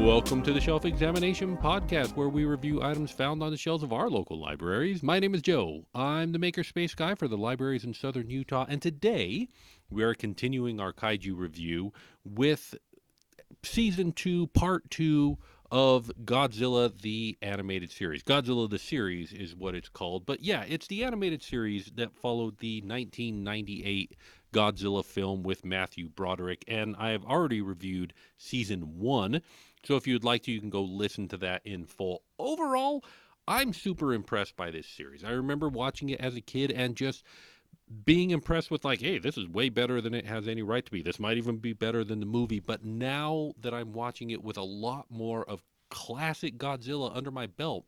Welcome to the Shelf Examination Podcast, where we review items found on the shelves of our local libraries. My name is Joe. I'm the makerspace guy for the libraries in southern Utah, and today we are continuing our Kaiju review with Season 2, Part 2 of Godzilla the Animated Series. Godzilla the Series is what it's called, but yeah, it's the animated series that followed the 1998 Godzilla film with Matthew Broderick, and I have already reviewed Season 1, so if you'd like to, you can go listen to that in full. Overall, I'm super impressed by this series. I remember watching it as a kid and just being impressed with, like, hey, this is way better than it has any right to be. This might even be better than the movie. But now that I'm watching it with a lot more of classic Godzilla under my belt,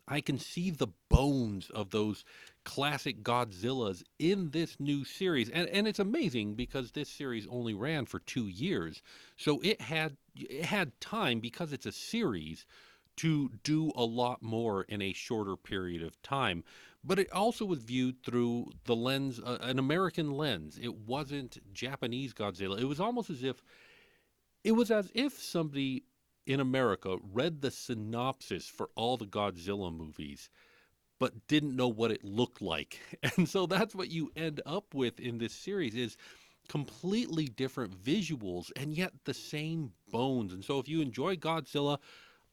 I can see the bones of those classic Godzillas in this new series. And it's amazing because this series only ran for 2 years. So it had time, because it's a series, to do a lot more in a shorter period of time. But it also was viewed through the lens, an American lens. It wasn't Japanese Godzilla. It was as if somebody in America read the synopsis for all the Godzilla movies but didn't know what it looked like. And so that's what you end up with in this series, is completely different visuals and yet the same bones. And so if you enjoy Godzilla,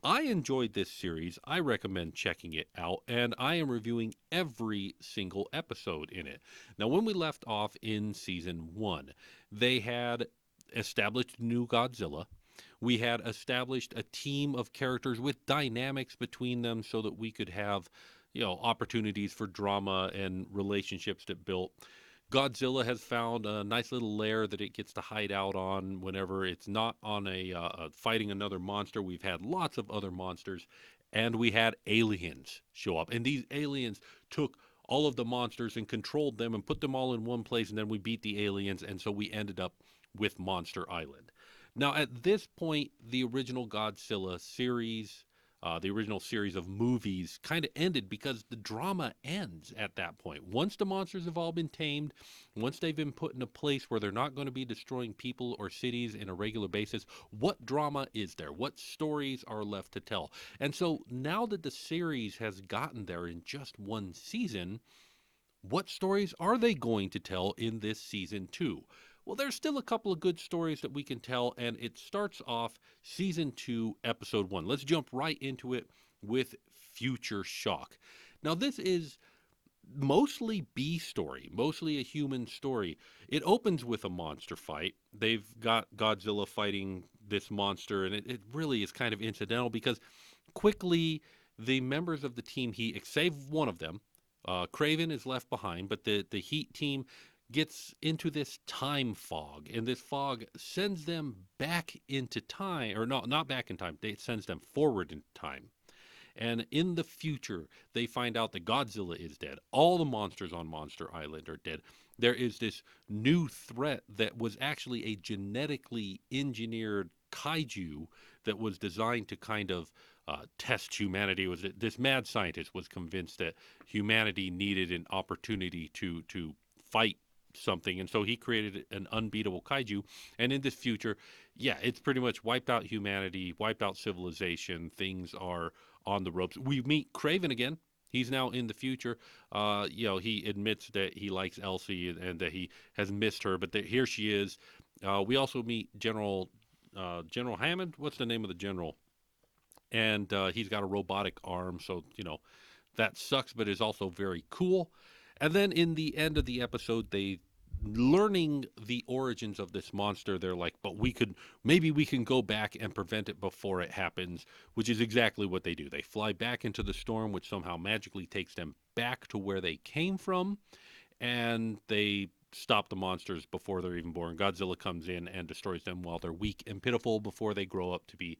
I enjoyed this series. I recommend checking it out, and I am reviewing every single episode in it. Now, when we left off in Season 1, they had established new Godzilla. We had established a team of characters with dynamics between them so that we could have, opportunities for drama and relationships that built. Godzilla has found a nice little lair that it gets to hide out on whenever it's not on fighting another monster. We've had lots of other monsters, and we had aliens show up. And these aliens took all of the monsters and controlled them and put them all in one place, and then we beat the aliens, and so we ended up with Monster Island. Now, at this point, the original Godzilla series, the original series of movies, kind of ended because the drama ends at that point. Once the monsters have all been tamed, once they've been put in a place where they're not going to be destroying people or cities in a regular basis, what drama is there? What stories are left to tell? And so now that the series has gotten there in just one season, what stories are they going to tell in this Season 2? Well, there's still a couple of good stories that we can tell, and it starts off Season 2, Episode 1. Let's jump right into it with Future Shock. Now, this is mostly B story, mostly a human story. It opens with a monster fight. They've got Godzilla fighting this monster, and it really is kind of incidental because quickly the members of the team Heat, save one of them, Craven is left behind, but the Heat team gets into this time fog, and this fog sends them back into time, or not back in time, it sends them forward in time. And in the future, they find out that Godzilla is dead. All the monsters on Monster Island are dead. There is this new threat that was actually a genetically engineered kaiju that was designed to kind of test humanity. This mad scientist was convinced that humanity needed an opportunity to fight something, and so he created an unbeatable kaiju. And in this future, yeah, it's pretty much wiped out humanity, wiped out civilization. Things are on the ropes. We meet Craven again. He's now in the future. He admits that he likes Elsie and that he has missed her, but here she is. We also meet General Hammond. What's the name of the general? And he's got a robotic arm, so that sucks, but is also very cool. And then in the end of the episode, they learning the origins of this monster, they're like, but maybe we can go back and prevent it before it happens, which is exactly what they do. They fly back into the storm, which somehow magically takes them back to where they came from, and they stop the monsters before they're even born. Godzilla comes in and destroys them while they're weak and pitiful before they grow up to be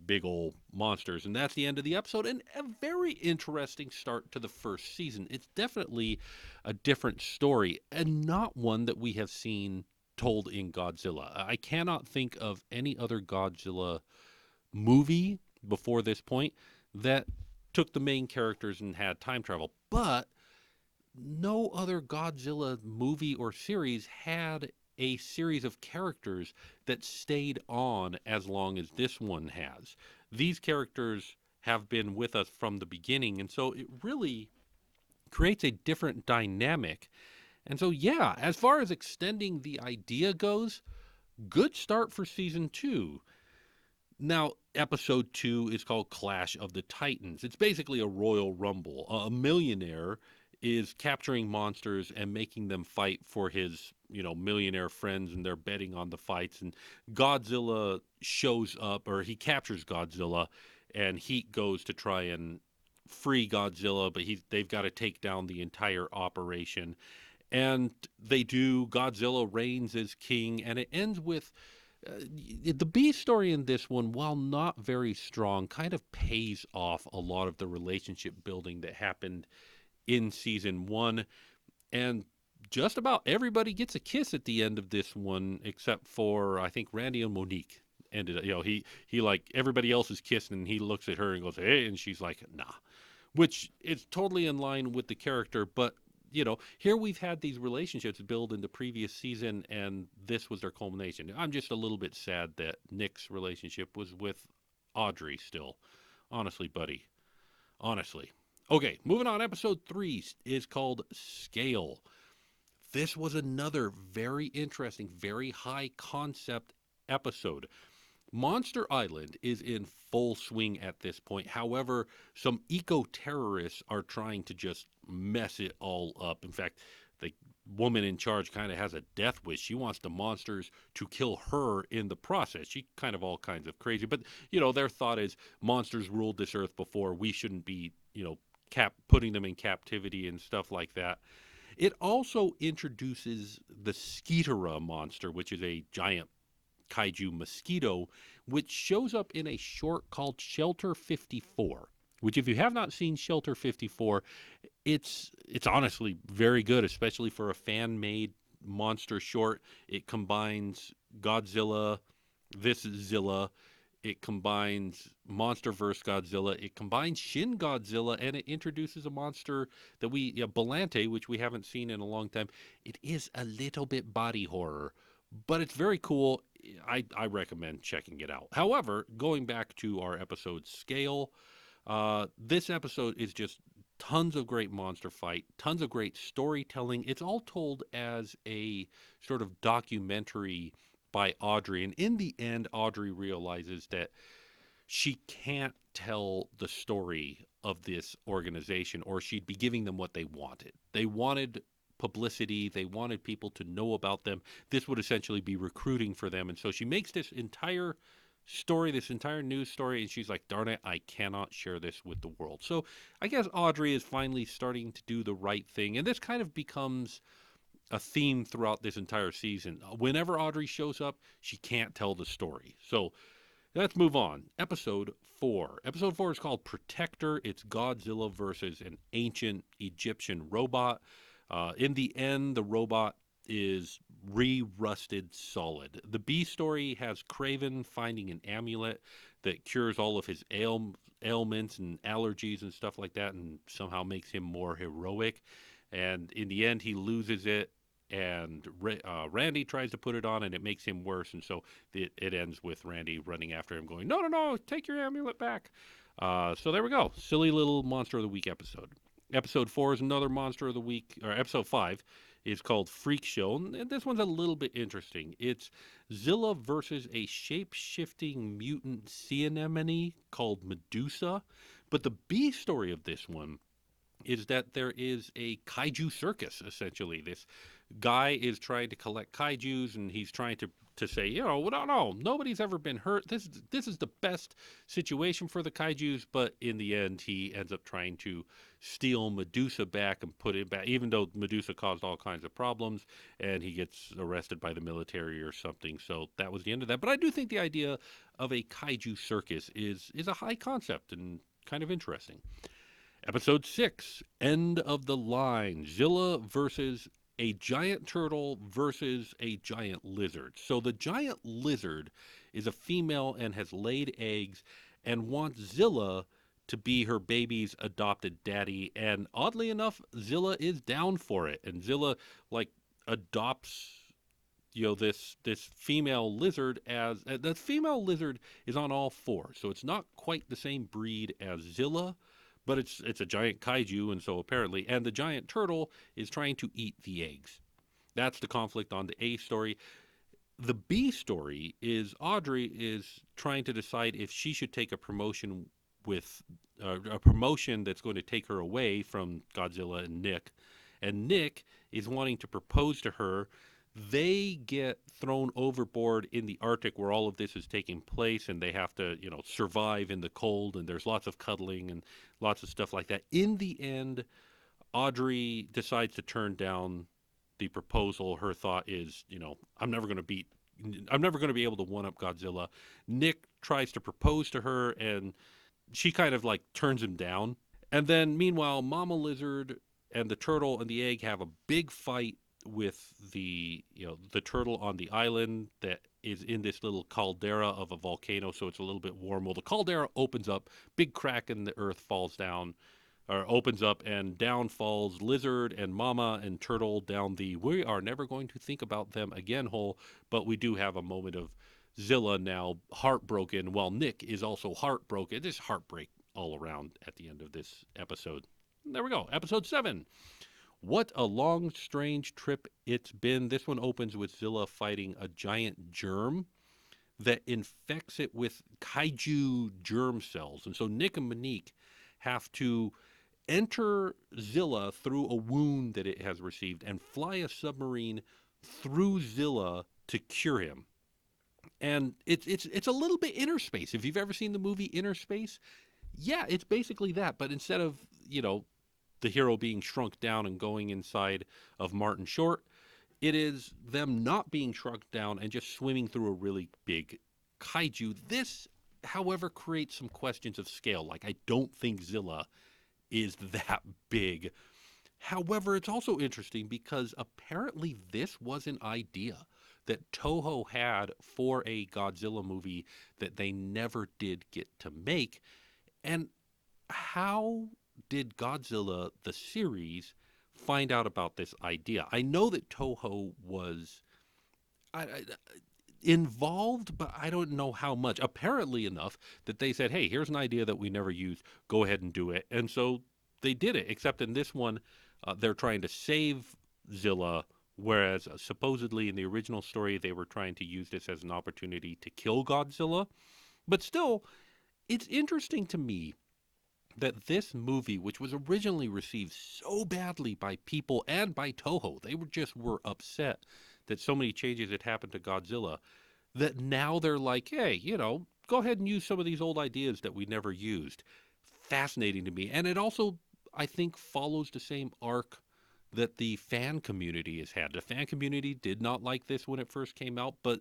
big old monsters. And that's the end of the episode, and a very interesting start to the first season. It's definitely a different story, and not one that we have seen told in Godzilla. I cannot think of any other Godzilla movie before this point that took the main characters and had time travel, but no other Godzilla movie or series had a series of characters that stayed on as long as this one has. These characters have been with us from the beginning, and so it really creates a different dynamic. And so, yeah, as far as extending the idea goes, good start for season 2. Now, episode 2 is called Clash of the Titans. It's basically a Royal Rumble. A millionaire is capturing monsters and making them fight for his, millionaire friends, and they're betting on the fights. And Godzilla shows up, or he captures Godzilla, and Heat goes to try and free Godzilla, but they've got to take down the entire operation. And they do. Godzilla reigns as king, and it ends with the B story in this one, while not very strong, kind of pays off a lot of the relationship building that happened in season 1. And just about everybody gets a kiss at the end of this one, except for, I think, Randy and Monique. Ended up, he like, everybody else is kissing, and he looks at her and goes, hey, and she's like, nah, which is totally in line with the character. But here we've had these relationships build in the previous season, and this was their culmination. I'm just a little bit sad that Nick's relationship was with Audrey still. Honestly, buddy. Honestly. Okay, moving on. Episode 3 is called Scale. This was another very interesting, very high concept episode. Monster Island is in full swing at this point. However, some eco-terrorists are trying to just mess it all up. In fact, the woman in charge kind of has a death wish. She wants the monsters to kill her in the process. She kind of all kinds of crazy. But, their thought is monsters ruled this earth before. We shouldn't be, putting them in captivity and stuff like that. It also introduces the Skeetera monster, which is a giant kaiju mosquito, which shows up in a short called Shelter 54. Which, if you have not seen Shelter 54, it's honestly very good, especially for a fan-made monster short. It combines Godzilla, this is Zilla. It combines MonsterVerse Godzilla. It combines Shin Godzilla, and it introduces a monster that Belante, which we haven't seen in a long time. It is a little bit body horror, but it's very cool. I recommend checking it out. However, going back to our episode Scale, this episode is just tons of great monster fight, tons of great storytelling. It's all told as a sort of documentary by Audrey. And in the end, Audrey realizes that she can't tell the story of this organization, or she'd be giving them what they wanted. They wanted publicity. They wanted people to know about them. This would essentially be recruiting for them. And so she makes this entire story, this entire news story, and she's like, darn it, I cannot share this with the world. So I guess Audrey is finally starting to do the right thing. And this kind of becomes a theme throughout this entire season. Whenever Audrey shows up, she can't tell the story. So let's move on. Episode 4. Episode 4 is called Protector. It's Godzilla versus an ancient Egyptian robot. In the end, the robot is re-rusted solid. The B story has Craven finding an amulet that cures all of his ailments and allergies and stuff like that, and somehow makes him more heroic. And in the end, he loses it, and Randy tries to put it on, and it makes him worse. And so it ends with Randy running after him, going, no, take your amulet back. So there we go. Silly little Monster of the Week episode. Episode 4 is another Monster of the Week, or episode 5 is called Freak Show. And this one's a little bit interesting. It's Zilla versus a shape-shifting mutant sea anemone called Medusa. But the B story of this one is that there is a kaiju circus, essentially. This guy is trying to collect kaijus, and he's trying to say, no, nobody's ever been hurt. This is the best situation for the kaijus, but in the end, he ends up trying to steal Medusa back and put it back, even though Medusa caused all kinds of problems, and he gets arrested by the military or something. So that was the end of that. But I do think the idea of a kaiju circus is a high concept and kind of interesting. Episode 6, End of the Line. Zilla versus a giant turtle versus a giant lizard. So the giant lizard is a female and has laid eggs and wants Zilla to be her baby's adopted daddy. And oddly enough, Zilla is down for it. And Zilla, adopts this female lizard as the female lizard is on all fours, so it's not quite the same breed as Zilla, but it's a giant kaiju, and so apparently, and the giant turtle is trying to eat the eggs. That's the conflict on the A story. The B story is Audrey is trying to decide if she should take a promotion with a promotion that's going to take her away from Godzilla and Nick. And Nick is wanting to propose to her. They get thrown overboard in the Arctic where all of this is taking place, and they have to, survive in the cold, and there's lots of cuddling and lots of stuff like that. In the end, Audrey decides to turn down the proposal. Her thought is, I'm never going to beat, I'm never going to be able to one up Godzilla. Nick tries to propose to her, and she kind of like turns him down. And then, meanwhile, Mama Lizard and the turtle and the egg have a big fight with the turtle on the island that is in this little caldera of a volcano, so it's a little bit warm. Well, the caldera opens up, big crack in the earth falls down, or opens up, and down falls Lizard and Mama and Turtle down the we are never going to think about them again hole. But we do have a moment of Zilla now heartbroken, while Nick is also heartbroken. There's heartbreak all around at the end of this episode. There we go. Episode 7. What a long, strange trip it's been. This one opens with Zilla fighting a giant germ that infects it with kaiju germ cells. And so Nick and Monique have to enter Zilla through a wound that it has received and fly a submarine through Zilla to cure him. And it's a little bit Inner Space. If you've ever seen the movie Inner Space, yeah, it's basically that. But instead of, the hero being shrunk down and going inside of Martin Short, it is them not being shrunk down and just swimming through a really big kaiju. This, however, creates some questions of scale. Like, I don't think Zilla is that big. However, it's also interesting because apparently this was an idea that Toho had for a Godzilla movie that they never did get to make. And how did Godzilla the series find out about this idea? I know that Toho was involved, but I don't know how much. Apparently enough that they said, hey, here's an idea that we never used. Go ahead and do it. And so they did it, except in this one, they're trying to save Zilla, whereas supposedly in the original story, they were trying to use this as an opportunity to kill Godzilla. But still, it's interesting to me that this movie, which was originally received so badly by people and by Toho, they were upset that so many changes had happened to Godzilla, that now they're like, hey, go ahead and use some of these old ideas that we never used. Fascinating to me. And it also, I think, follows the same arc that the fan community has had. The fan community did not like this when it first came out, but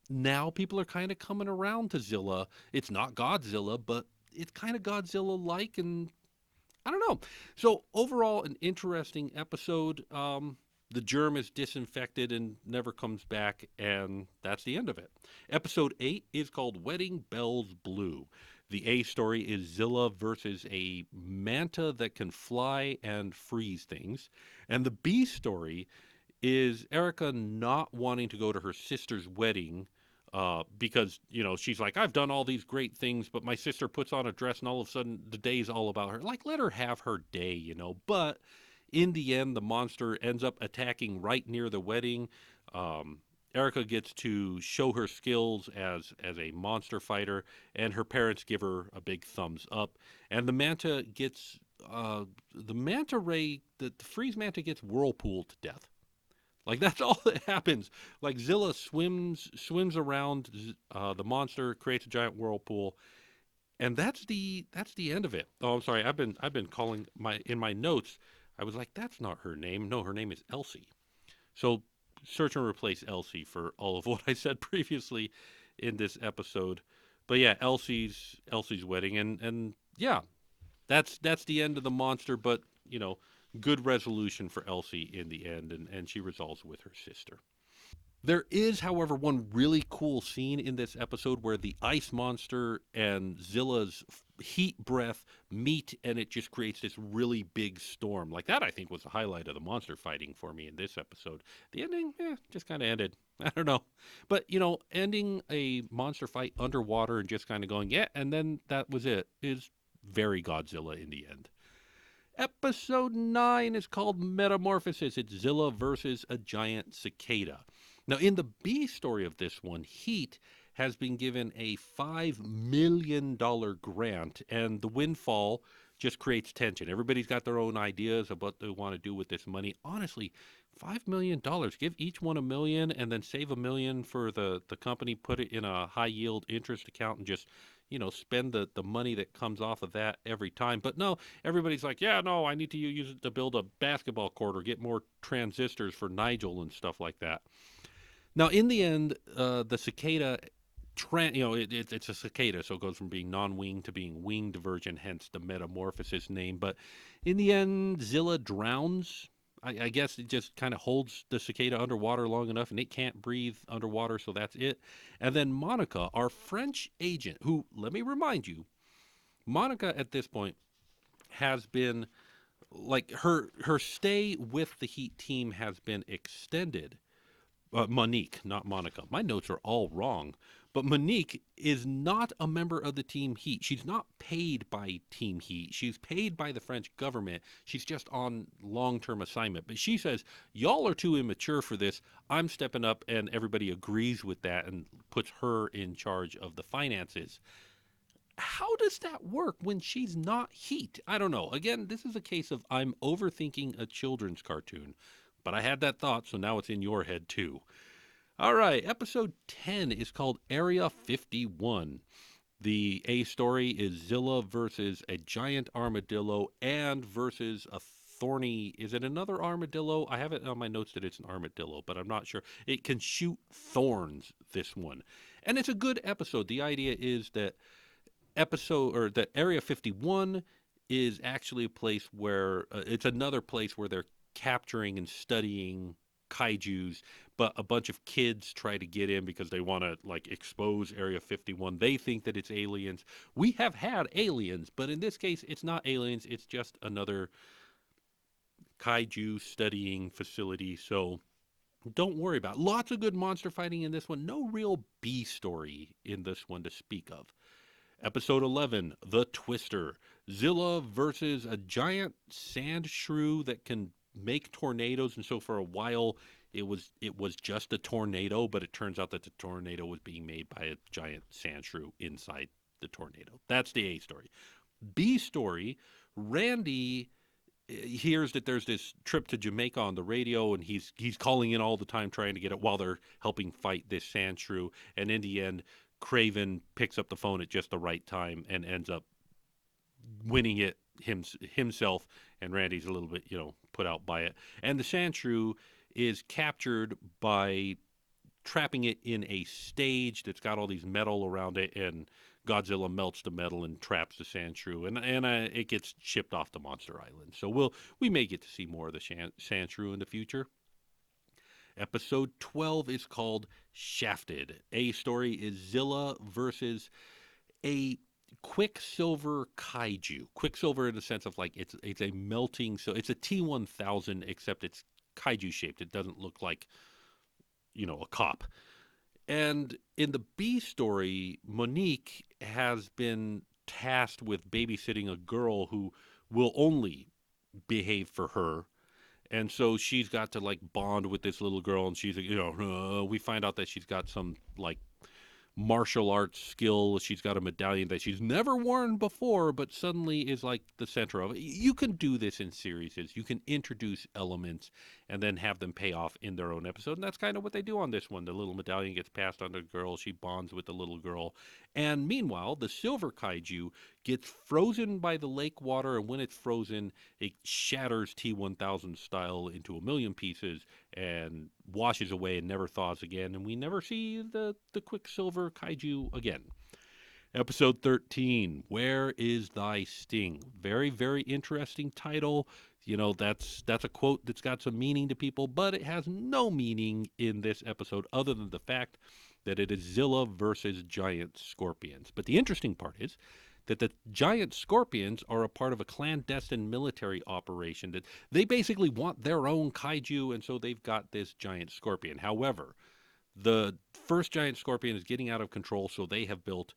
now people are kind of coming around to Zilla. It's not Godzilla, but it's kind of Godzilla-like, and I don't know. So overall, an interesting episode. The germ is disinfected and never comes back, and that's the end of it. Episode 8 is called Wedding Bells Blue. The A story is Zilla versus a manta that can fly and freeze things. And the B story is Erica not wanting to go to her sister's wedding because, she's like, I've done all these great things, but my sister puts on a dress and all of a sudden the day's all about her. Like, let her have her day, But in the end, the monster ends up attacking right near the wedding. Erica gets to show her skills as a monster fighter, and her parents give her a big thumbs up. And the manta gets the manta ray, the freeze manta gets whirlpooled to death. Like, that's all that happens. Like, Zilla swims around the monster, creates a giant whirlpool, and that's the end of it. Oh, I'm sorry. I've been calling in my notes. I was like, that's not her name. No, her name is Elsie. So search and replace Elsie for all of what I said previously in this episode. But yeah, Elsie's wedding, and yeah, that's the end of the monster. But good resolution for Elsie in the end, and she resolves with her sister. There is, however, one really cool scene in this episode where the ice monster and Zilla's heat breath meet, and it just creates this really big storm. Like that, I think, was the highlight of the monster fighting for me in this episode. The ending, just kind of ended. I don't know. But, ending a monster fight underwater and just kind of going, yeah, and then that was it, is very Godzilla in the end. Episode 9 is called Metamorphosis. It's Zilla versus a giant cicada. Now, in the B story of this one, Heat has been given a $5 million grant, and the windfall just creates tension. Everybody's got their own ideas of what they want to do with this money. Honestly, $5 million. Give each one $1 million and then save $1 million for the company, put it in a high yield interest account, and just spend the money that comes off of that every time. But no, everybody's like, yeah, no, I need to use it to build a basketball court or get more transistors for Nigel and stuff like that. Now, in the end, the cicada, it's a cicada, so it goes from being non-winged to being winged version, hence the metamorphosis name. But in the end, Zilla drowns. I guess it just kind of holds the cicada underwater long enough, and it can't breathe underwater, so that's it. And then Monica, our French agent, who, let me remind you, Monica at this point has been like her stay with the Heat team has been extended. Monique, not Monica. My notes are all wrong. But Monique is not a member of the Team Heat. She's not paid by Team Heat. She's paid by the French government. She's just on long term assignment. But she says, y'all are too immature for this. I'm stepping up, and everybody agrees with that and puts her in charge of the finances. How does that work when she's not Heat? I don't know. Again, this is a case of I'm overthinking a children's cartoon. But I had that thought, so now it's in your head too. All right, episode 10 is called Area 51. The A story is Zilla versus a giant armadillo and versus a thorny. Is it another armadillo? I have it on my notes that it's an armadillo, but I'm not sure. It can shoot thorns, this one. And it's a good episode. The idea is that that Area 51 is actually a place where it's another place where they're capturing and studying kaijus, but a bunch of kids try to get in because they want to like expose Area 51. They think that it's aliens. We have had aliens, but in this case it's not aliens, it's just another kaiju studying facility. So don't worry about it. Lots of good monster fighting in this one. No real B story in this one to speak of. Episode 11, The Twister. Zilla versus a giant sand shrew that can make tornadoes. And so for a while, it was just a tornado, but it turns out that the tornado was being made by a giant sand shrew inside the tornado. That's the A story. B story, Randy hears that there's this trip to Jamaica on the radio, and he's calling in all the time trying to get it while they're helping fight this sand shrew. And in the end, Craven picks up the phone at just the right time and ends up winning it himself, and Randy's a little bit, put out by it. And the sand shrew is captured by trapping it in a stage that's got all these metal around it, and Godzilla melts the metal and traps the sand shrew, and it gets shipped off to Monster Island. So we may get to see more of the sand shrew in the future. Episode 12 is called Shafted. A story is Zilla versus a Quicksilver kaiju. Quicksilver in the sense of like it's a melting, so it's a T-1000 except it's kaiju shaped. It doesn't look like a cop. And in the B story, Monique has been tasked with babysitting a girl who will only behave for her. And so she's got to like bond with this little girl, and she's we find out that she's got some like martial arts skill. She's got a medallion that she's never worn before, but suddenly is like the center of it. You can do this in series. You can introduce elements and then have them pay off in their own episode. And that's kind of what they do on this one. The little medallion gets passed on to the girl. She bonds with the little girl. And meanwhile, the silver kaiju gets frozen by the lake water. And when it's frozen, it shatters T-1000 style into a million pieces and washes away and never thaws again. And we never see the Quicksilver kaiju again. Episode 13, Where is Thy Sting? Very, very interesting title. That's a quote that's got some meaning to people, but it has no meaning in this episode other than the fact that it is Zilla versus giant scorpions. But the interesting part is that the giant scorpions are a part of a clandestine military operation, that they basically want their own kaiju, and so they've got this giant scorpion. However, the first giant scorpion is getting out of control, so they have built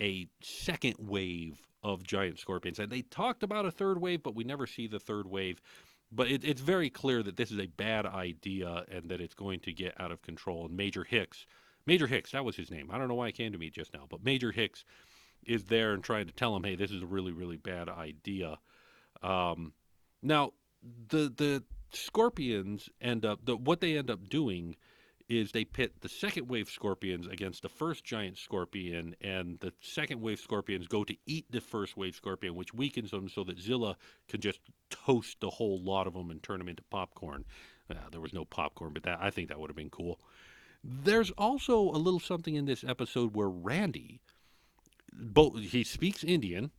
a second wave of giant scorpions. And they talked about a third wave, but we never see the third wave. But it's very clear that this is a bad idea and that it's going to get out of control. And Major Hicks, that was his name. I don't know why it came to me just now, but Major Hicks is there and trying to tell him, hey, this is a really, really bad idea. Now, the scorpions what they end up doing is they pit the second wave scorpions against the first giant scorpion, and the second wave scorpions go to eat the first wave scorpion, which weakens them so that Zilla can just toast a whole lot of them and turn them into popcorn. There was no popcorn, but I think that would have been cool. There's also a little something in this episode where Randy, he speaks Indian,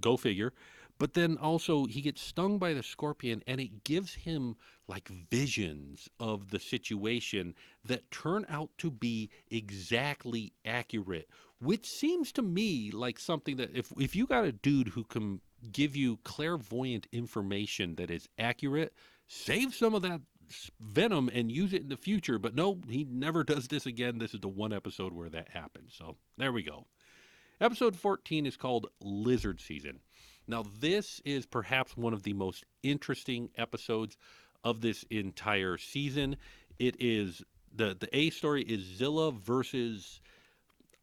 go figure, but then also he gets stung by the scorpion, and it gives him like visions of the situation that turn out to be exactly accurate, which seems to me like something that if you got a dude who can give you clairvoyant information that is accurate, save some of that venom and use it in the future. But no, he never does this again. This is the one episode where that happens. So there we go. Episode 14 is called Lizard Season. Now, this is perhaps one of the most interesting episodes of this entire season. It is the A story is Zilla versus,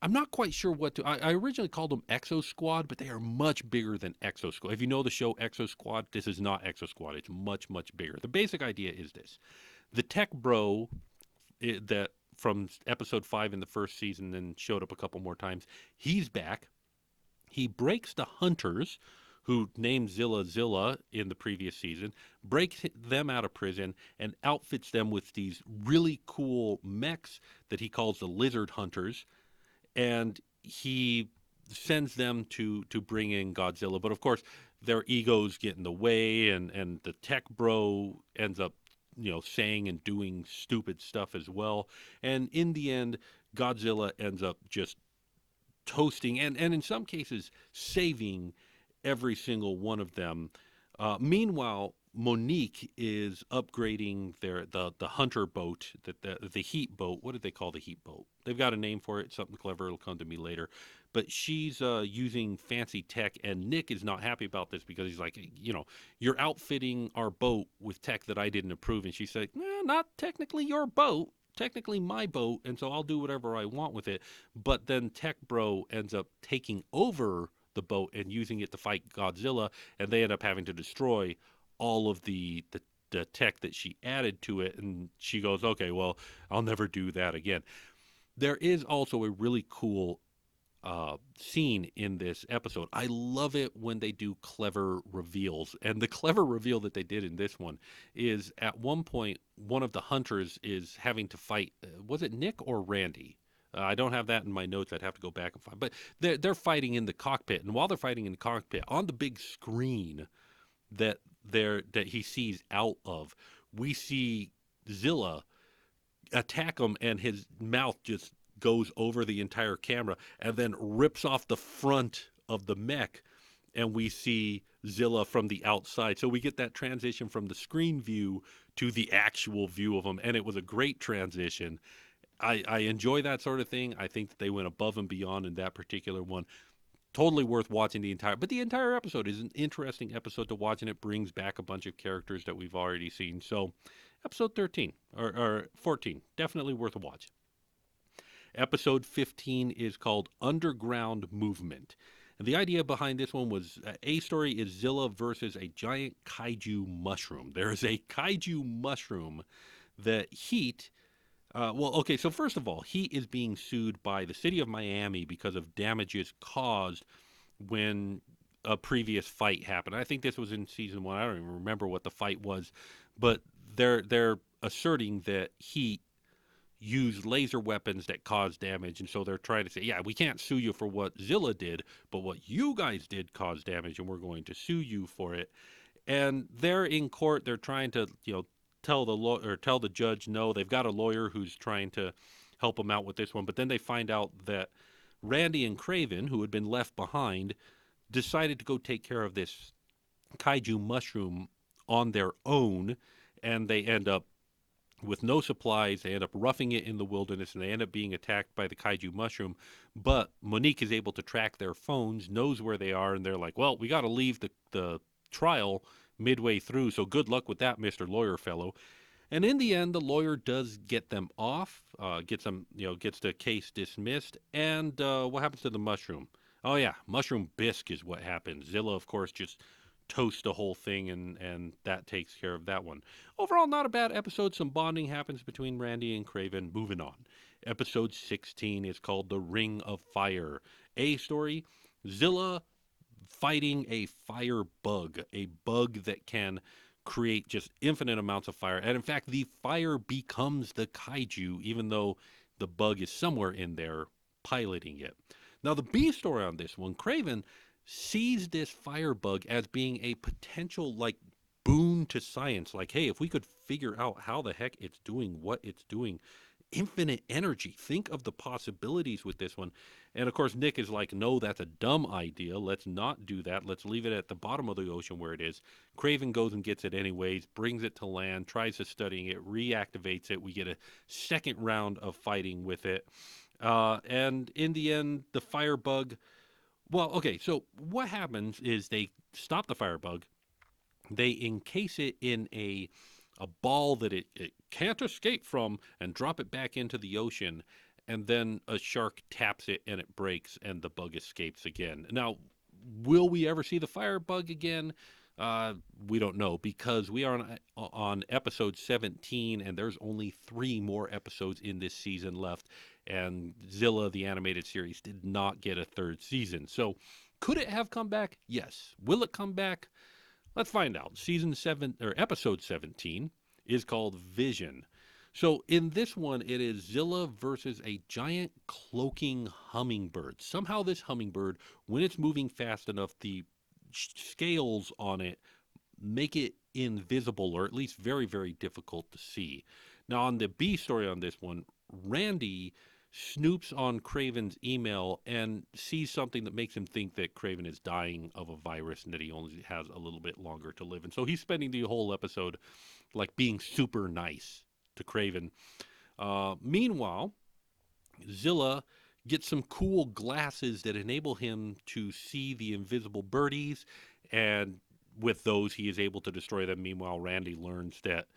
I'm not quite sure what to. I originally called them Exo Squad, but they are much bigger than Exo Squad. If you know the show Exo Squad, this is not Exo Squad. It's much, much bigger. The basic idea is this: the tech bro that from episode 5 in the first season and showed up a couple more times, he's back. He breaks the hunters, who named Zilla in the previous season, breaks them out of prison and outfits them with these really cool mechs that he calls the lizard hunters. And he sends them to bring in Godzilla. But of course, their egos get in the way, and the tech bro ends up saying and doing stupid stuff as well. And in the end, Godzilla ends up just toasting and in some cases saving every single one of them. Meanwhile, Monique is upgrading the hunter boat, the heat boat. What did they call the heat boat? They've got a name for it, something clever. It'll come to me later. But she's using fancy tech, and Nick is not happy about this because he's like, you're outfitting our boat with tech that I didn't approve. And she said, not technically your boat, technically my boat, and so I'll do whatever I want with it. But then Tech Bro ends up taking over the boat and using it to fight Godzilla, and they end up having to destroy all of the tech that she added to it. And she goes, okay, well, I'll never do that again. There is also a really cool scene in this episode. I love it when they do clever reveals. And the clever reveal that they did in this one is at one point, one of the hunters is having to fight, was it Nick or Randy? I don't have that in my notes. I'd have to go back and find. But they're fighting in the cockpit. And while they're fighting in the cockpit, on the big screen that he sees out of, we see Zilla attack him, and his mouth just goes over the entire camera and then rips off the front of the mech, and we see Zilla from the outside. So we get that transition from the screen view to the actual view of him, and it was a great transition. I enjoy that sort of thing. I think that they went above and beyond in that particular one. Totally worth watching the entire episode is an interesting episode to watch, and it brings back a bunch of characters that we've already seen. So episode 13 or 14, definitely worth a watch. Episode 15 is called Underground Movement. And the idea behind this one was A story is Zilla versus a giant kaiju mushroom. There is a kaiju mushroom that Heat. So first of all, Heat is being sued by the city of Miami because of damages caused when a previous fight happened. I think this was in season 1. I don't even remember what the fight was, but they're asserting that Heat used laser weapons that caused damage, and so they're trying to say, yeah, we can't sue you for what Zilla did, but what you guys did caused damage, and we're going to sue you for it. And they're in court. They're trying to, tell the judge no. They've got a lawyer who's trying to help them out with this one, but then they find out that Randy and Craven, who had been left behind, decided to go take care of this kaiju mushroom on their own, and they end up with no supplies. They end up roughing it in the wilderness, and they end up being attacked by the kaiju mushroom. But Monique is able to track their phones, knows where they are, and they're like, well, we got to leave the trial midway through, so good luck with that, Mr. Lawyer Fellow. And in the end, the lawyer does get them off, gets them, gets the case dismissed. And what happens to the mushroom? Oh yeah, mushroom bisque is what happens. Zilla, of course, just toasts the whole thing, and that takes care of that one. Overall, not a bad episode. Some bonding happens between Randy and Craven. Moving on. Episode 16 is called The Ring of Fire. A story: Zilla fighting a fire bug, a bug that can create just infinite amounts of fire. And in fact, the fire becomes the kaiju, even though the bug is somewhere in there piloting it. Now, the B story on this one, Craven sees this fire bug as being a potential, like, boon to science. Like, hey, if we could figure out how the heck it's doing what it's doing, infinite energy. Think of the possibilities with this one. And of course, Nick is like, no, that's a dumb idea. Let's not do that. Let's leave it at the bottom of the ocean where it is. Craven goes and gets it anyways, brings it to land, tries to studying it, reactivates it. We get a second round of fighting with it. And in the end, the firebug. Well, okay, so what happens is they stop the firebug, they encase it in a ball that it can't escape from and drop it back into the ocean, and then a shark taps it and it breaks and the bug escapes again. Now, will we ever see the fire bug again? We don't know, because we are on episode 17, and there's only 3 more episodes in this season left, and Zilla the animated series did not get a 3rd season. So could it have come back? Yes. Will it come back? Let's find out. Season 7, or episode 17, is called Vision. So in this one, it is Zilla versus a giant cloaking hummingbird. Somehow this hummingbird, when it's moving fast enough, the scales on it make it invisible, or at least very, very difficult to see. Now, on the B story on this one, Randy snoops on Craven's email and sees something that makes him think that Craven is dying of a virus and that he only has a little bit longer to live. And so he's spending the whole episode like being super nice to Craven. Meanwhile, Zilla gets some cool glasses that enable him to see the invisible birdies, and with those, he is able to destroy them. Meanwhile, Randy learns that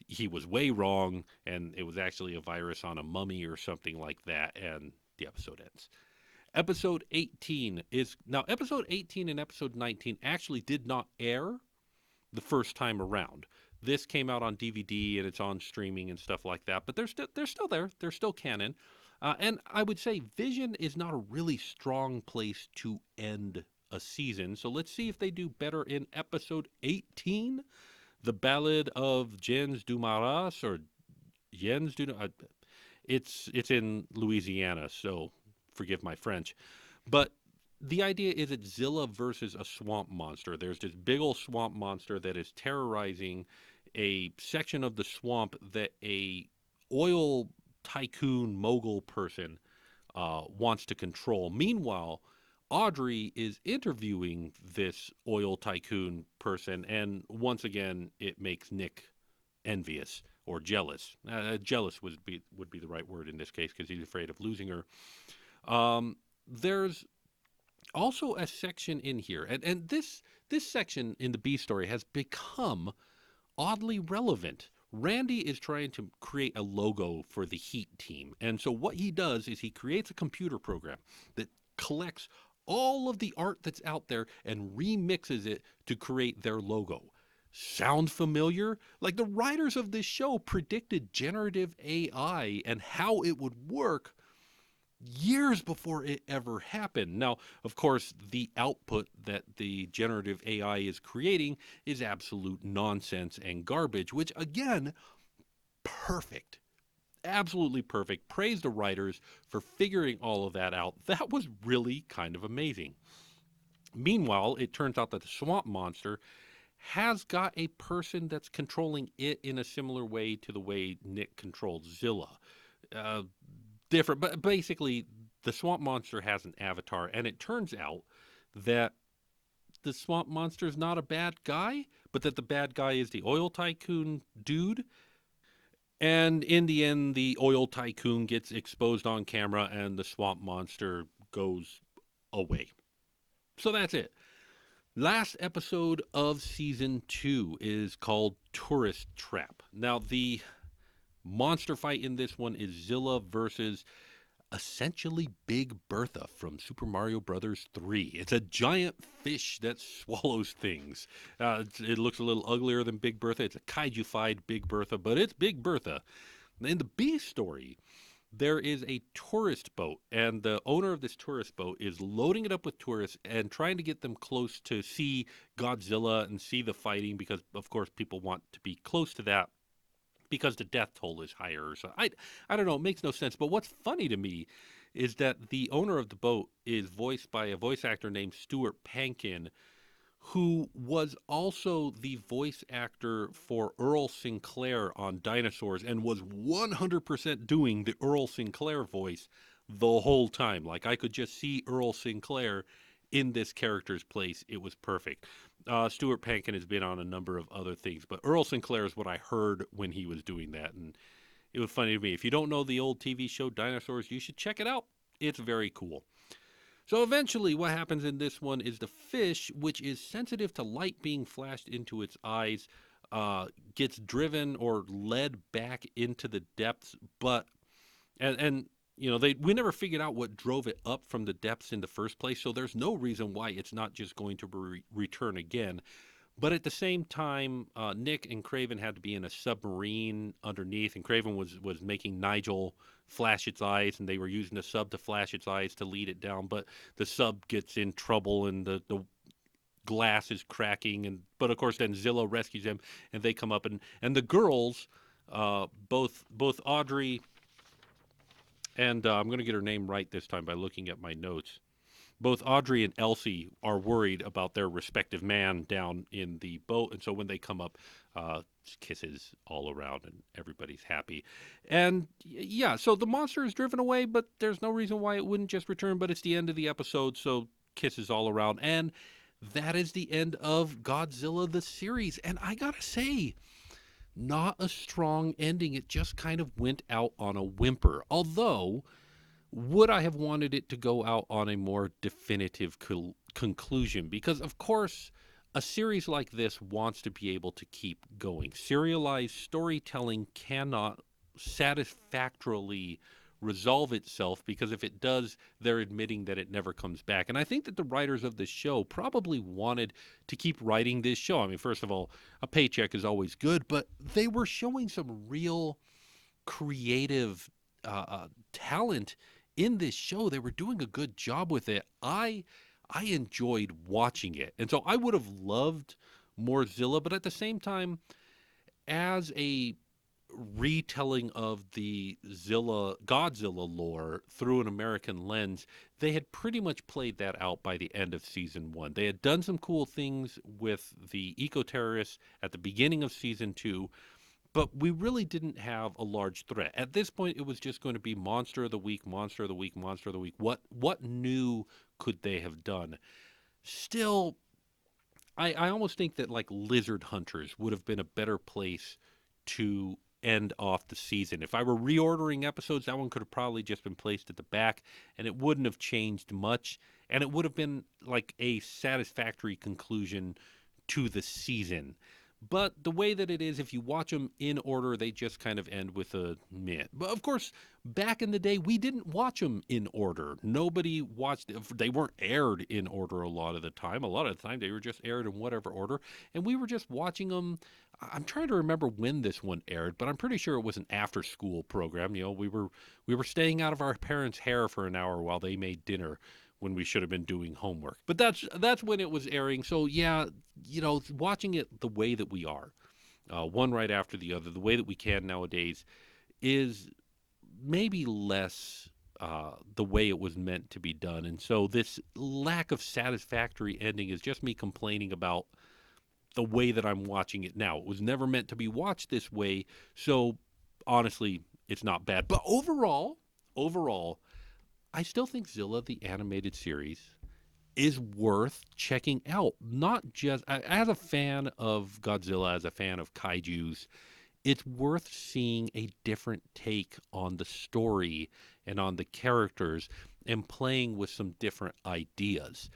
he was way wrong, and it was actually a virus on a mummy or something like that, and the episode ends. Episode 18 is now episode 18 and episode 19 actually did not air the first time around. This came out on DVD and it's on streaming and stuff like that, but they're still there. They're still canon. And I would say Vision is not a really strong place to end a season. So let's see if they do better in episode 18, The Ballad of Jens du Maras, or Jens du. It's in Louisiana, so forgive my French. But the idea is it's Zilla versus a swamp monster. There's this big old swamp monster that is terrorizing a section of the swamp that a oil tycoon mogul person wants to control. Meanwhile, Audrey is interviewing this oil tycoon person, and once again, it makes Nick envious or jealous. Jealous would be the right word in this case, because he's afraid of losing her. There's also a section in here, and this section in the B story has become oddly relevant. Randy is trying to create a logo for the Heat team. And so what he does is he creates a computer program that collects all of the art that's out there and remixes it to create their logo. Sound familiar? Like, the writers of this show predicted generative AI and how it would work years before it ever happened. Now, of course, the output that the generative AI is creating is absolute nonsense and garbage, which, again, perfect. Absolutely perfect. Praise the writers for figuring all of that out. That was really kind of amazing. Meanwhile, it turns out that the swamp monster has got a person that's controlling it in a similar way to the way Nick controlled Zilla. Uh, Different, but basically the swamp monster has an avatar, and it turns out that the swamp monster is not a bad guy, but that the bad guy is the oil tycoon dude. And in the end, the oil tycoon gets exposed on camera and the swamp monster goes away. So that's it. Last episode of season 2 is called Tourist Trap. Now, the monster fight in this one is Zilla versus essentially Big Bertha from Super Mario Brothers 3. It's a giant fish that swallows things. It looks a little uglier than Big Bertha. It's a kaiju-fied Big Bertha, but it's Big Bertha. In the B story, there is a tourist boat, and the owner of this tourist boat is loading it up with tourists and trying to get them close to see Godzilla and see the fighting because, of course, people want to be close to that because the death toll is higher. So I don't know. It makes no sense. But what's funny to me is that the owner of the boat is voiced by a voice actor named Stuart Pankin, who was also the voice actor for Earl Sinclair on Dinosaurs and was 100% doing the Earl Sinclair voice the whole time. Like, I could just see Earl Sinclair in this character's place. It was perfect. Stuart Pankin has been on a number of other things, but Earl Sinclair is what I heard when he was doing that, and it was funny to me. If you don't know the old TV show Dinosaurs, you should check it out. It's very cool. So eventually what happens in this one is the fish, which is sensitive to light being flashed into its eyes, gets driven or led back into the depths, but and you know, we never figured out what drove it up from the depths in the first place, so there's no reason why it's not just going to return again. But at the same time, Nick and Craven had to be in a submarine underneath, and Craven was making Nigel flash its eyes, and they were using the sub to flash its eyes to lead it down. But the sub gets in trouble, and the glass is cracking, but of course then Zilla rescues them, and they come up, and the girls, both Audrey and I'm going to get her name right this time by looking at my notes. Both Audrey and Elsie are worried about their respective man down in the boat, and so when they come up, kisses all around, and everybody's happy. And yeah, so the monster is driven away, but there's no reason why it wouldn't just return, but it's the end of the episode, so kisses all around. And that is the end of Godzilla the series. And I gotta say, not a strong ending. It just kind of went out on a whimper. Although, would I have wanted it to go out on a more definitive conclusion? Because, of course, a series like this wants to be able to keep going. Serialized storytelling cannot satisfactorily resolve itself, because if it does, they're admitting that it never comes back. And I think that the writers of this show probably wanted to keep writing this show. I mean, first of all, a paycheck is always good, but they were showing some real creative talent in this show. They were doing a good job with it. I enjoyed watching it. And so I would have loved more Zilla, but at the same time, as a retelling of the Godzilla lore through an American lens, they had pretty much played that out by the end of season 1. They had done some cool things with the eco-terrorists at the beginning of season 2, but we really didn't have a large threat. At this point, it was just going to be monster of the week, monster of the week, monster of the week. What new could they have done? Still, I almost think that like Lizard Hunters would have been a better place to end off the season. If I were reordering episodes, that one could have probably just been placed at the back, and it wouldn't have changed much, and it would have been like a satisfactory conclusion to the season. But the way that it is, if you watch them in order, they just kind of end with a meh. But of course, back in the day, we didn't watch them in order. Nobody watched, they weren't aired in order a lot of the time. A lot of the time, they were just aired in whatever order. And we were just watching them. I'm trying to remember when this one aired, but I'm pretty sure it was an after-school program. You know, we were staying out of our parents' hair for an hour while they made dinner, when we should have been doing homework. But that's when it was airing. So yeah, you know, watching it the way that we are, one right after the other, the way that we can nowadays, is maybe less the way it was meant to be done. And so this lack of satisfactory ending is just me complaining about the way that I'm watching it now. It was never meant to be watched this way. So honestly, it's not bad. But overall, I still think Zilla, the animated series, is worth checking out. Not just as a fan of Godzilla, as a fan of kaijus, it's worth seeing a different take on the story and on the characters and playing with some different ideas.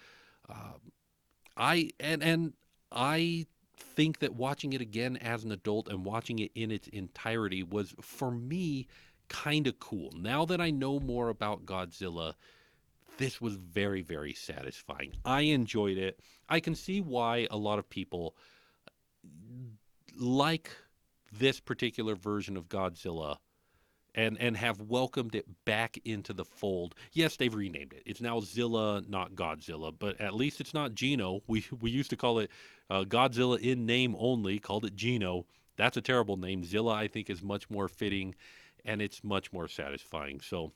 Um, and I think that watching it again as an adult and watching it in its entirety was, for me, kind of cool. Now that I know more about Godzilla, this was very, very satisfying. I enjoyed it. I can see why a lot of people like this particular version of Godzilla and have welcomed it back into the fold. Yes, they've renamed it. It's now Zilla, not Godzilla, but at least it's not Gino. We used to call it Godzilla in name only, called it Gino. That's a terrible name. Zilla, I think, is much more fitting, and it's much more satisfying. So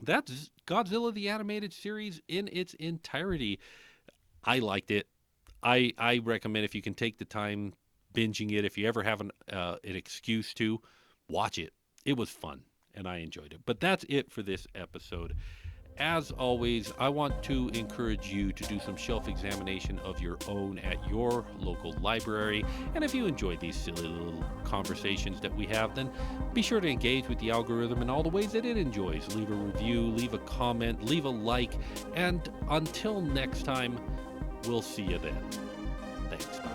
that's Godzilla the Animated Series in its entirety. I liked it. I recommend, if you can take the time binging it, if you ever have an excuse to, watch it. It was fun, and I enjoyed it. But that's it for this episode. As always, I want to encourage you to do some shelf examination of your own at your local library. And if you enjoyed these silly little conversations that we have, then be sure to engage with the algorithm in all the ways that it enjoys. Leave a review, leave a comment, leave a like, and until next time, we'll see you then. Thanks. Bye.